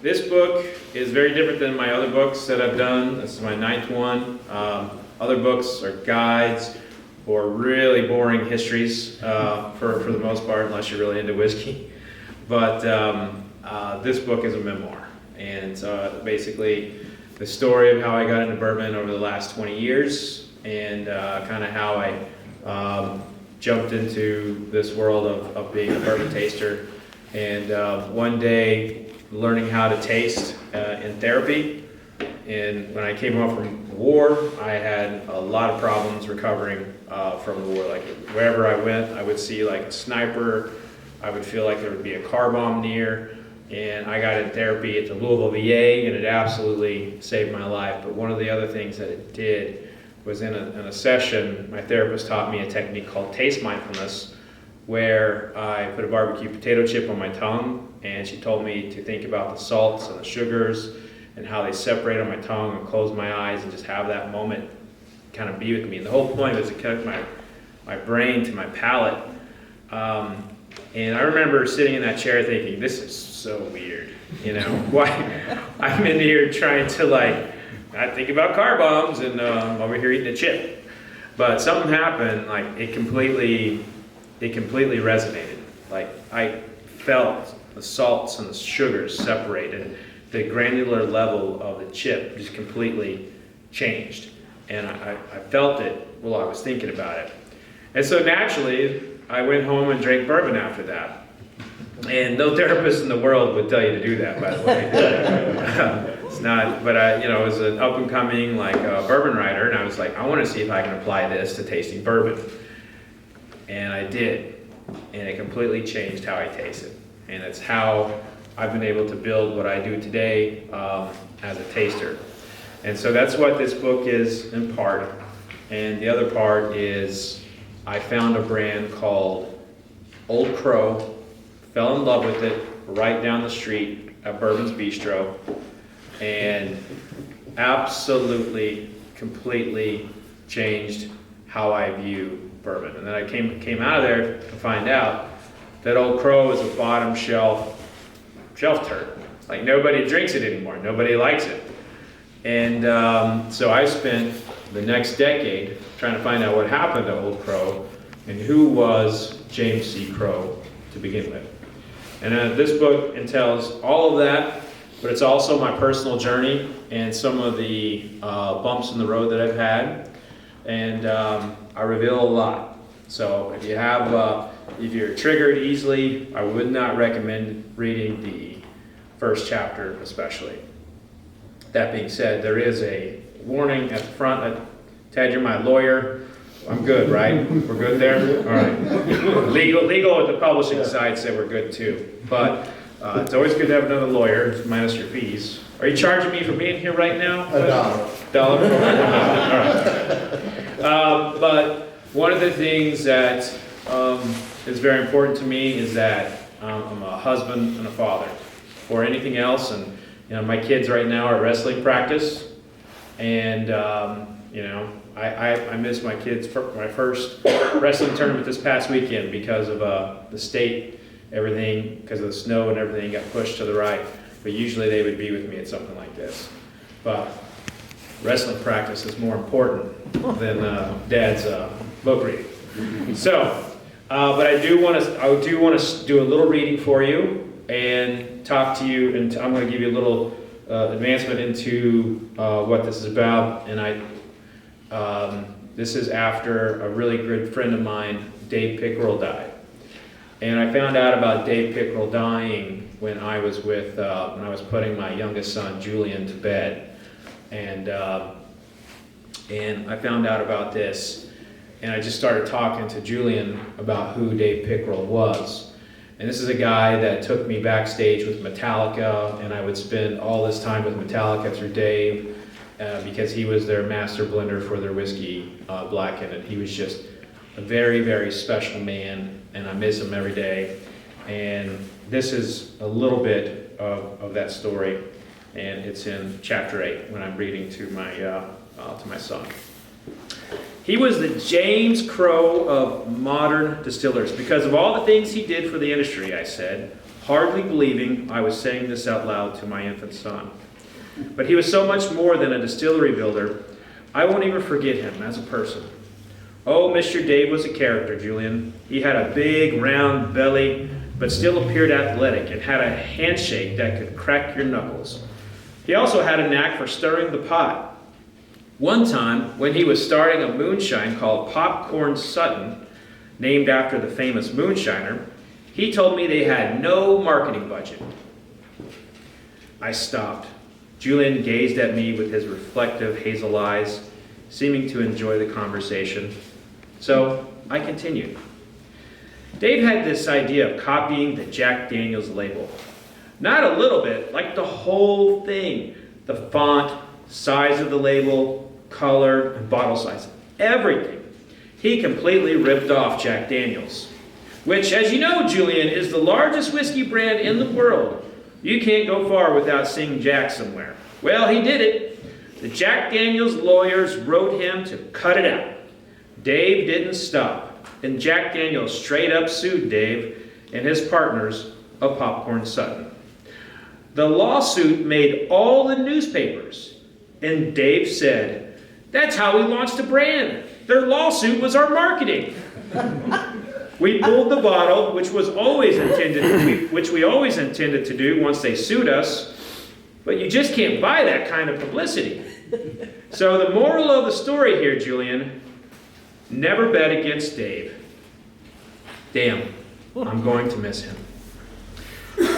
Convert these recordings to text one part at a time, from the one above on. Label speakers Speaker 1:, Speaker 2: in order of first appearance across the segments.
Speaker 1: this book is very different than my other books that I've done. This is my 9th one. Other books are guides or really boring histories for the most part, unless you're really into whiskey. But this book is a memoir. And basically the story of how I got into bourbon over the last 20 years and kind of how I jumped into this world of being a bourbon taster. And one day learning how to taste in therapy. And when I came home from the war, I had a lot of problems recovering from the war. Like wherever I went, I would see like a sniper. I would feel like there would be a car bomb near. And I got in therapy at the Louisville VA, and it absolutely saved my life. But one of the other things that it did was in a session, my therapist taught me a technique called Taste Mindfulness, where I put a barbecue potato chip on my tongue, and she told me to think about the salts and the sugars and how they separate on my tongue, and close my eyes and just have that moment kind of be with me. And the whole point was to connect my brain to my palate. And I remember sitting in that chair thinking, this is so weird, you know? Why? I'm in here trying to like, not think about car bombs and I'm over here eating a chip. But something happened, like it completely resonated. Like I felt the salts and the sugars separated. The granular level of the chip just completely changed. And I felt it while I was thinking about it. And so naturally, I went home and drank bourbon after that. And no therapist in the world would tell you to do that, by the way. It's not, but I was an up and coming like bourbon writer, and I was like, I want to see if I can apply this to tasting bourbon. And I did, and it completely changed how I taste it. And it's how I've been able to build what I do today as a taster. And so that's what this book is in part. And the other part is I found a brand called Old Crow, fell in love with it right down the street at Bourbon's Bistro, and absolutely, completely changed how I view bourbon. And then I came out of there to find out that Old Crow is a bottom shelf turd. Like nobody drinks it anymore, nobody likes it. And so I spent the next decade trying to find out what happened to Old Crow and who was James C. Crow to begin with. And this book entails all of that, but it's also my personal journey and some of the bumps in the road that I've had. And I reveal a lot. So if you're triggered easily, I would not recommend reading the first chapter especially. That being said, there is a warning at the front. Ted, you're my lawyer. I'm good, right? We're good there? All right. Legal at the publishing side said we're good too. But it's always good to have another lawyer, minus your fees. Are you charging me for being here right now? $1. All right. But one of the things that is very important to me is that I'm a husband and a father. Or anything else, and my kids right now are at wrestling practice, and I missed my kids for my first wrestling tournament this past weekend because of the state, everything, because of the snow and everything got pushed to the right. But usually they would be with me at something like this. But wrestling practice is more important than Dad's book reading. So, but I do want to do a little reading for you and talk to you, and I'm going to give you a little advancement into what this is about. And this is after a really good friend of mine, Dave Pickerell, died. And I found out about Dave Pickerell dying when I was putting my youngest son Julian to bed, and I found out about this, and I just started talking to Julian about who Dave Pickerell was. And this is a guy that took me backstage with Metallica, and I would spend all this time with Metallica through Dave because he was their master blender for their whiskey, Blackened, and he was just a very, very special man, and I miss him every day. And this is a little bit of that story, and it's in chapter 8 when I'm reading to my son. He was the James Crow of modern distillers because of all the things he did for the industry, I said. hardly believing I was saying this out loud to my infant son. But he was so much more than a distillery builder, I won't even forget him as a person. Oh, Mr. Dave was a character, Julian. He had a big, round belly, but still appeared athletic and had a handshake that could crack your knuckles. He also had a knack for stirring the pot. One time, when he was starting a moonshine called Popcorn Sutton, named after the famous moonshiner, he told me they had no marketing budget. I stopped. Julian gazed at me with his reflective hazel eyes, seeming to enjoy the conversation. So I continued. Dave had this idea of copying the Jack Daniel's label. Not a little bit, like the whole thing. The font, size of the label, color, and bottle size. Everything. He completely ripped off Jack Daniel's, which, as you know, Julian, is the largest whiskey brand in the world. You can't go far without seeing Jack somewhere. Well, he did it. The Jack Daniel's lawyers wrote him to cut it out. Dave didn't stop, and Jack Daniel's straight up sued Dave and his partners of Popcorn Sutton. The lawsuit made all the newspapers, and Dave said, "That's how we launched the brand. Their lawsuit was our marketing." We pulled the bottle, which we always intended to do once they sued us, but you just can't buy that kind of publicity. So the moral of the story here, Julian, never bet against Dave. Damn, I'm going to miss him.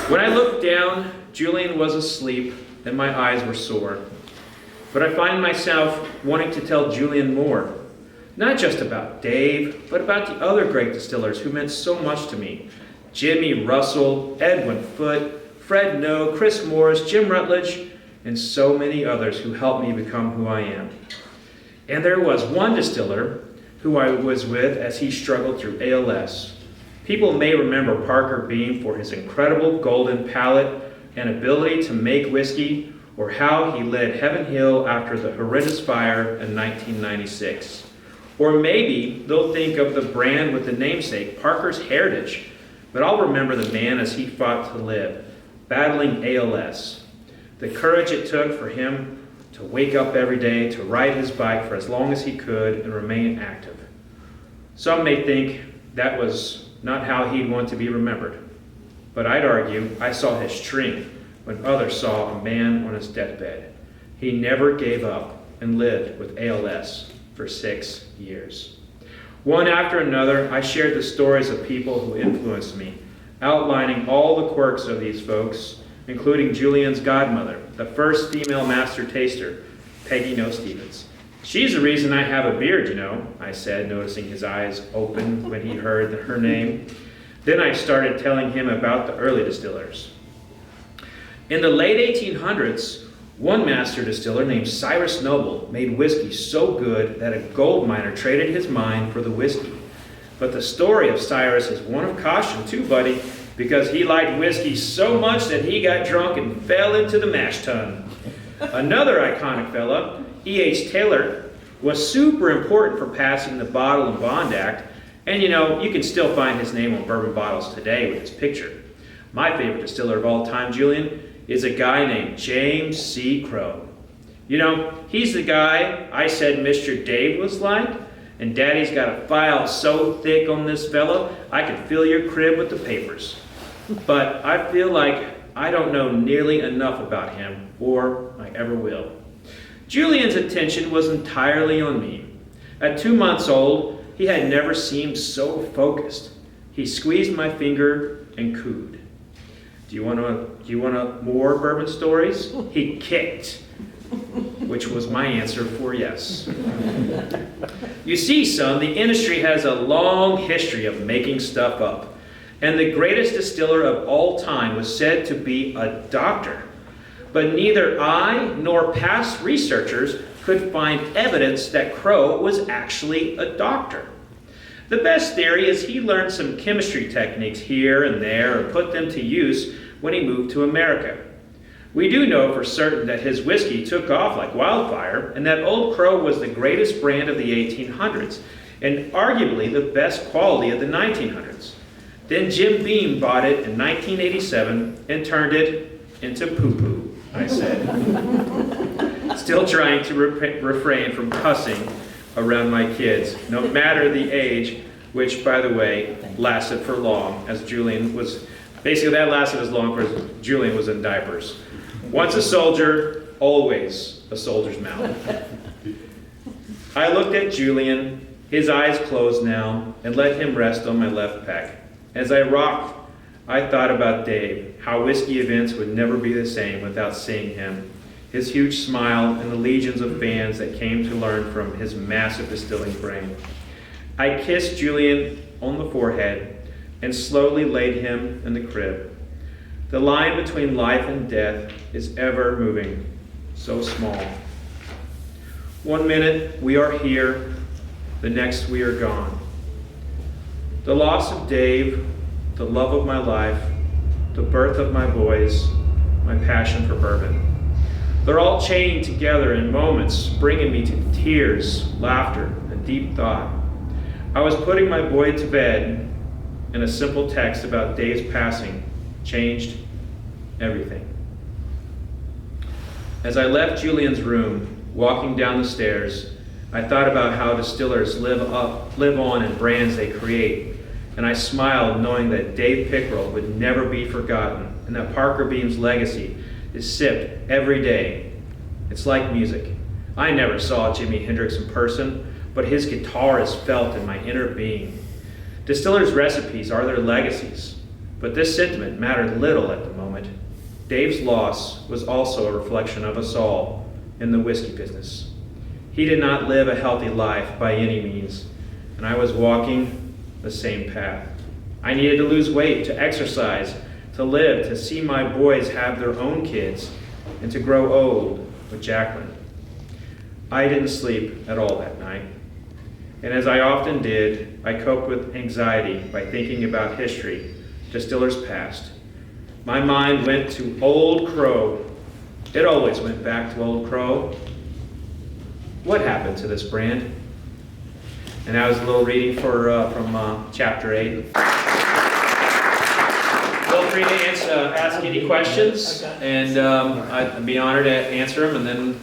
Speaker 1: When I looked down, Julian was asleep and my eyes were sore. But I find myself wanting to tell Julian more. Not just about Dave, but about the other great distillers who meant so much to me. Jimmy Russell, Edwin Foote, Fred Noe, Chris Morris, Jim Rutledge, and so many others who helped me become who I am. And there was one distiller who I was with as he struggled through ALS. People may remember Parker Beam for his incredible golden palate and ability to make whiskey, or how he led Heaven Hill after the horrendous fire in 1996. Or maybe they'll think of the brand with the namesake, Parker's Heritage, but I'll remember the man as he fought to live, battling ALS. The courage it took for him to wake up every day, to ride his bike for as long as he could and remain active. Some may think that was not how he'd want to be remembered, but I'd argue I saw his strength when others saw a man on his deathbed. He never gave up and lived with ALS for 6 years. One after another, I shared the stories of people who influenced me, outlining all the quirks of these folks, including Julian's godmother, the first female master taster, Peggy Noe Stevens. "She's the reason I have a beard, you know," I said, noticing his eyes open when he heard her name. Then I started telling him about the early distillers. In the late 1800s, one master distiller named Cyrus Noble made whiskey so good that a gold miner traded his mine for the whiskey. But the story of Cyrus is one of caution too, buddy, because he liked whiskey so much that he got drunk and fell into the mash tun. Another iconic fella, E.H. Taylor, was super important for passing the Bottle and Bond Act, and you know, you can still find his name on bourbon bottles today with his picture. My favorite distiller of all time, Julian, is a guy named James C. Crowe. You know, he's the guy I said Mr. Dave was like, and Daddy's got a file so thick on this fella, I could fill your crib with the papers. But I feel like I don't know nearly enough about him, or I ever will. Julian's attention was entirely on me. At 2 months old, he had never seemed so focused. He squeezed my finger and cooed. Do you want more bourbon stories? He kicked, which was my answer for yes. You see, son, the industry has a long history of making stuff up. And the greatest distiller of all time was said to be a doctor. But neither I nor past researchers could find evidence that Crowe was actually a doctor. The best theory is he learned some chemistry techniques here and there and put them to use when he moved to America. We do know for certain that his whiskey took off like wildfire and that Old Crow was the greatest brand of the 1800s and arguably the best quality of the 1900s. Then Jim Beam bought it in 1987 and turned it into poo-poo, I said. Still trying to refrain from cussing around my kids, no matter the age, which, by the way, lasted for long, as Julian was, basically that lasted as long as Julian was in diapers. Once a soldier, always a soldier's mouth. I looked at Julian, his eyes closed now, and let him rest on my left pec. As I rocked, I thought about Dave, how whiskey events would never be the same without seeing him, his huge smile, and the legions of fans that came to learn from his massive distilling brain. I kissed Julian on the forehead and slowly laid him in the crib. The line between life and death is ever moving, so small. 1 minute we are here, the next we are gone. The loss of Dave, the love of my life, the birth of my boys, my passion for bourbon. They're all chained together in moments, bringing me to tears, laughter, and deep thought. I was putting my boy to bed, and a simple text about Dave's passing changed everything. As I left Julian's room, walking down the stairs, I thought about how distillers live on in brands they create, and I smiled knowing that Dave Pickerell would never be forgotten, and that Parker Beam's legacy is sipped every day. It's like music. I never saw Jimi Hendrix in person, but his guitar is felt in my inner being. Distillers' recipes are their legacies, but this sentiment mattered little at the moment. Dave's loss was also a reflection of us all in the whiskey business. He did not live a healthy life by any means, and I was walking the same path. I needed to lose weight, to exercise, to live, to see my boys have their own kids, and to grow old with Jacqueline. I didn't sleep at all that night, and as I often did, I coped with anxiety by thinking about history, distillers past. My mind went to Old Crow. It always went back to Old Crow. What happened to this brand? And that was a little reading from chapter 8. Feel free to ask any questions, and I'd be honored to answer them, and then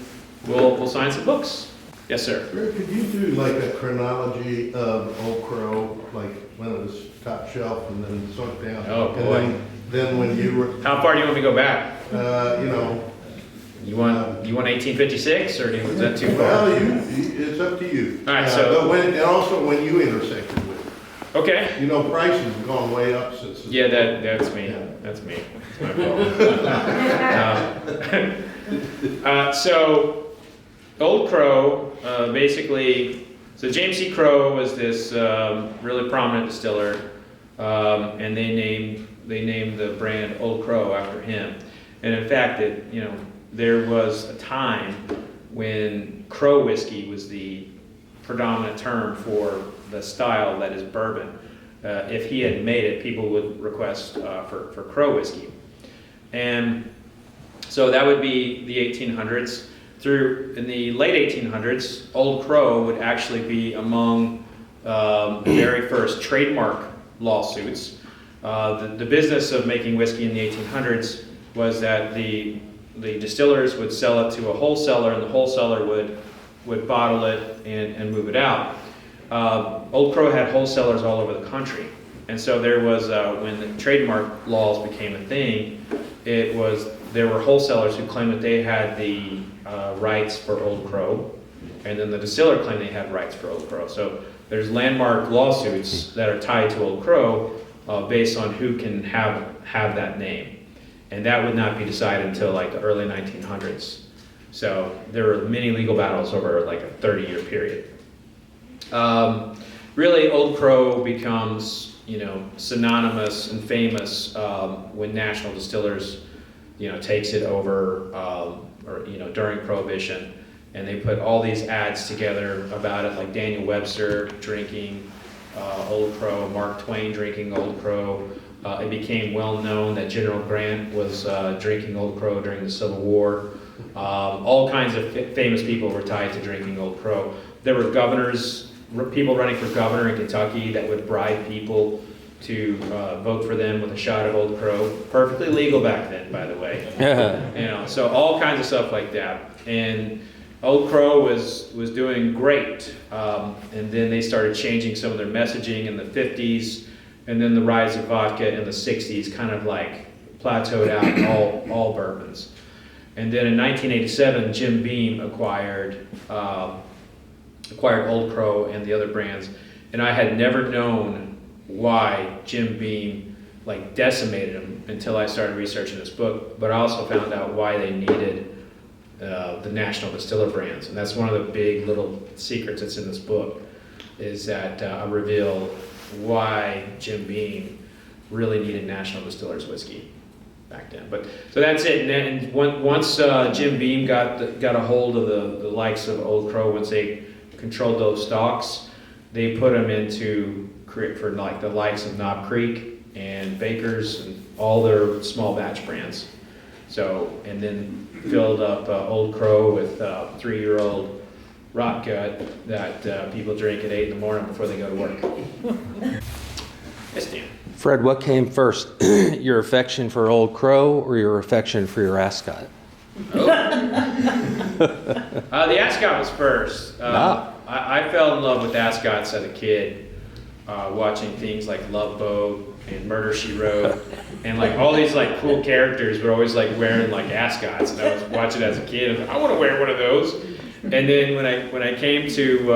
Speaker 1: we'll sign some books. Yes, sir.
Speaker 2: Could you do like a chronology of Old Crow, like when it was top shelf and then sunk down?
Speaker 1: Oh, boy.
Speaker 2: And then when you were...
Speaker 1: How far do you want me to go back?
Speaker 2: You know...
Speaker 1: You want 1856, or is that too far?
Speaker 2: Well, it's up to you.
Speaker 1: All right, so...
Speaker 2: and also when you intersected with it.
Speaker 1: Okay.
Speaker 2: You know, prices have gone way up since...
Speaker 1: Yeah, that's me. Yeah. That's me. That's my fault. So, Old Crow, basically... So James C. Crow was this really prominent distiller, and they named the brand Old Crow after him. And in fact, there was a time when Crow whiskey was the predominant term for the style that is bourbon. If he had made it, people would request for Crow whiskey. And so that would be the 1800s. In the late 1800s, Old Crow would actually be among the very first trademark lawsuits. The business of making whiskey in the 1800s was that the distillers would sell it to a wholesaler, and the wholesaler would bottle it and move it out. Old Crow had wholesalers all over the country, and so there was when the trademark laws became a thing, there were wholesalers who claimed that they had the rights for Old Crow, and then the distiller claimed they had rights for Old Crow. So there's landmark lawsuits that are tied to Old Crow based on who can have that name. And that would not be decided until like the early 1900s. So there were many legal battles over like a 30-year period. Really, Old Crow becomes, synonymous and famous when National Distillers, takes it over, during Prohibition, and they put all these ads together about it, like Daniel Webster drinking Old Crow, Mark Twain drinking Old Crow. It became well known that General Grant was drinking Old Crow during the Civil War. All kinds of famous people were tied to drinking Old Crow. There were people running for governor in Kentucky that would bribe people to vote for them with a shot of Old Crow. Perfectly legal back then, by the way. You know, so all kinds of stuff like that. And Old Crow was doing great. And then they started changing some of their messaging in the 50s, and then the rise of vodka in the 60s kind of like plateaued out all bourbons. And then in 1987, Jim Beam acquired Old Crow and the other brands. And I had never known why Jim Beam like decimated them until I started researching this book. But I also found out why they needed the national distiller brands. And that's one of the big little secrets that's in this book, is that I reveal why Jim Beam really needed national distillers whiskey back then. But so that's it. And then once Jim Beam got a hold of the likes of Old Crow, once they controlled those stocks, they put them into for like the likes of Knob Creek and Baker's and all their small batch brands. So, and then filled up Old Crow with 3-year-old rot gut that people drink at 8 in the morning before they go to work. Yes, Dan.
Speaker 3: Fred, what came first, your affection for Old Crow or your affection for your ascot?
Speaker 1: Oh. The ascot was first. I fell in love with ascots as a kid, watching things like Love Boat and Murder, She Wrote, and like all these like cool characters were always like wearing like ascots, and I was watching it as a kid. I was like, I want to wear one of those. And then when I came to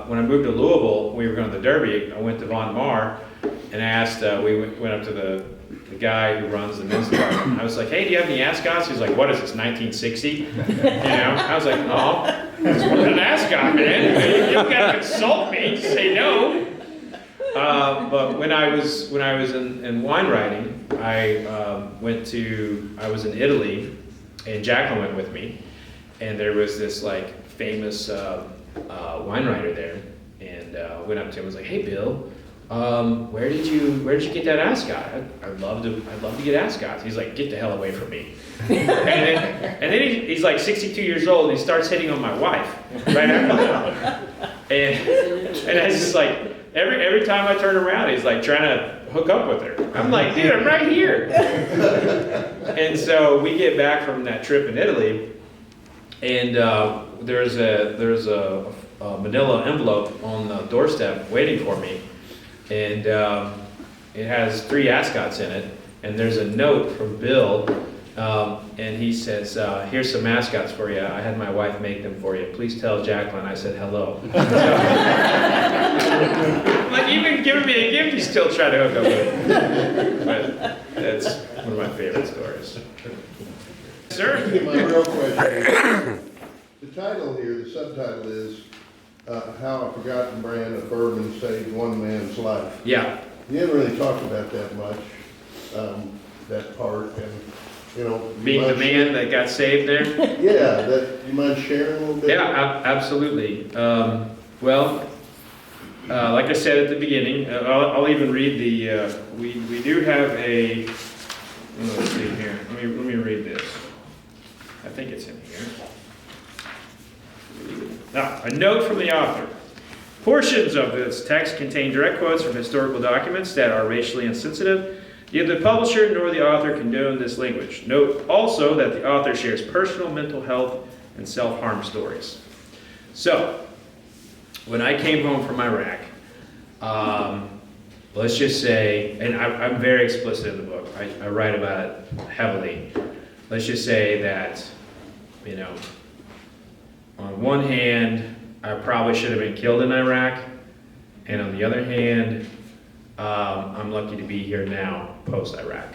Speaker 1: when I moved to Louisville, we were going to the Derby. I went to Von Mar, and I asked. We went up to the guy who runs the men's department. I was like, hey, do you have any ascots? He's like, what is this, 1960? You know? I was like, no, it's an ascot, man. You gotta consult me to say no. But when I was in wine writing, I was in Italy, and Jacqueline went with me, and there was this like famous wine writer there, and went up to him and was like, hey, Bill. Where did you get that ascot? I'd love to get ascots. He's like, get the hell away from me. and then he's like 62 years old, and he starts hitting on my wife right after that. And I was just like, every time I turn around, he's like trying to hook up with her. I'm like, dude, I'm right here. And so we get back from that trip in Italy, and there's a manila envelope on the doorstep waiting for me. And it has 3 ascots in it, and there's a note from Bill, and he says, here's some ascots for you. I had my wife make them for you. Please tell Jacqueline I said hello. Like, even giving me a gift, you still try to hook up with it. But that's one of my favorite stories. Sir?
Speaker 2: My real question, the title here, the subtitle is, How a Forgotten Brand of Bourbon Saved One Man's Life.
Speaker 1: Yeah.
Speaker 2: You didn't really talk about that much, that part, and, you know.
Speaker 1: Being the man that got saved there?
Speaker 2: Yeah, you mind sharing a little bit?
Speaker 1: Yeah, absolutely. Like I said at the beginning, I'll even read the, we do have a, let's see here, let me read this. I think it's in here. A note from the author. Portions of this text contain direct quotes from historical documents that are racially insensitive. Neither the publisher nor the author condone this language. Note also that the author shares personal mental health and self-harm stories. So, when I came home from Iraq, let's just say, and I'm very explicit in the book, I write about it heavily. Let's just say that, you know, on one hand, I probably should have been killed in Iraq, and on the other hand, I'm lucky to be here now, post-Iraq.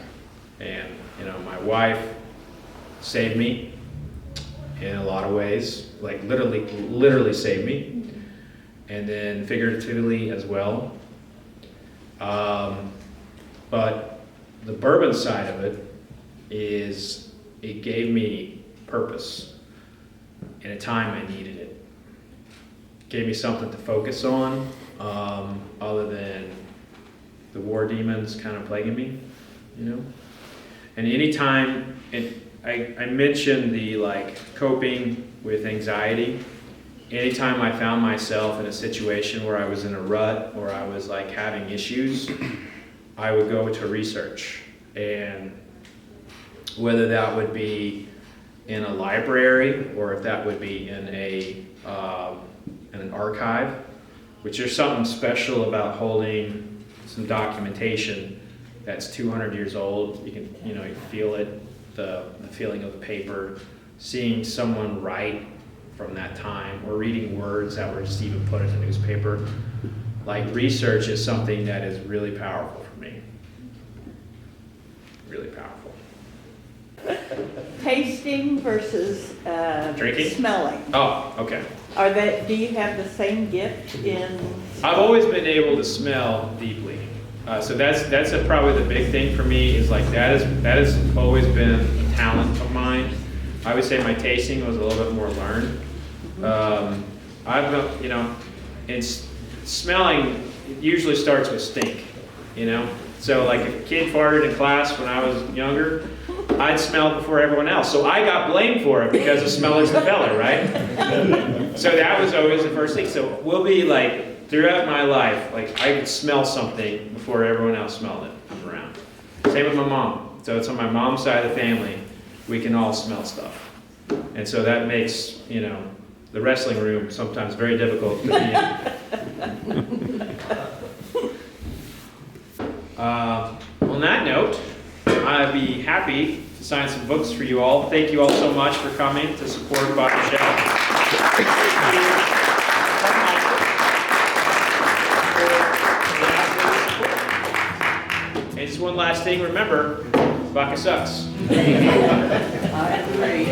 Speaker 1: And, you know, my wife saved me in a lot of ways, like literally saved me, and then figuratively as well. But the bourbon side of it is, it gave me purpose in a time I needed it. Gave me something to focus on, other than the war demons kind of plaguing me, you know? And anytime, I mentioned the like coping with anxiety. Anytime I found myself in a situation where I was in a rut or I was like having issues, I would go to research, and whether that would be in a library or if that would be in an archive, which there's something special about holding some documentation that's 200 years old. You can, you feel it, the feeling of the paper, seeing someone write from that time, or reading words that were just even put in the newspaper. Like, research is something that is really powerful for me. Really powerful.
Speaker 4: Tasting versus
Speaker 1: Drinking?
Speaker 4: smelling.
Speaker 1: Oh, okay.
Speaker 4: Do you have the same gift in?
Speaker 1: I've always been able to smell deeply. So that's probably the big thing for me, is like that has always been a talent of mine. I would say my tasting was a little bit more learned. Smelling, it usually starts with stink, So like if a kid farted in class when I was younger, I'd smell before everyone else. So I got blamed for it because the smeller's the fella, right? So that was always the first thing. So we'll be like, throughout my life, like I could smell something before everyone else smelled it around. Same with my mom. So it's on my mom's side of the family, we can all smell stuff. And so that makes, the wrestling room sometimes very difficult to be in. On that note, I'd be happy to sign some books for you all. Thank you all so much for coming to support Vodka Chef. And just one last thing, remember, vodka sucks.
Speaker 4: I agree.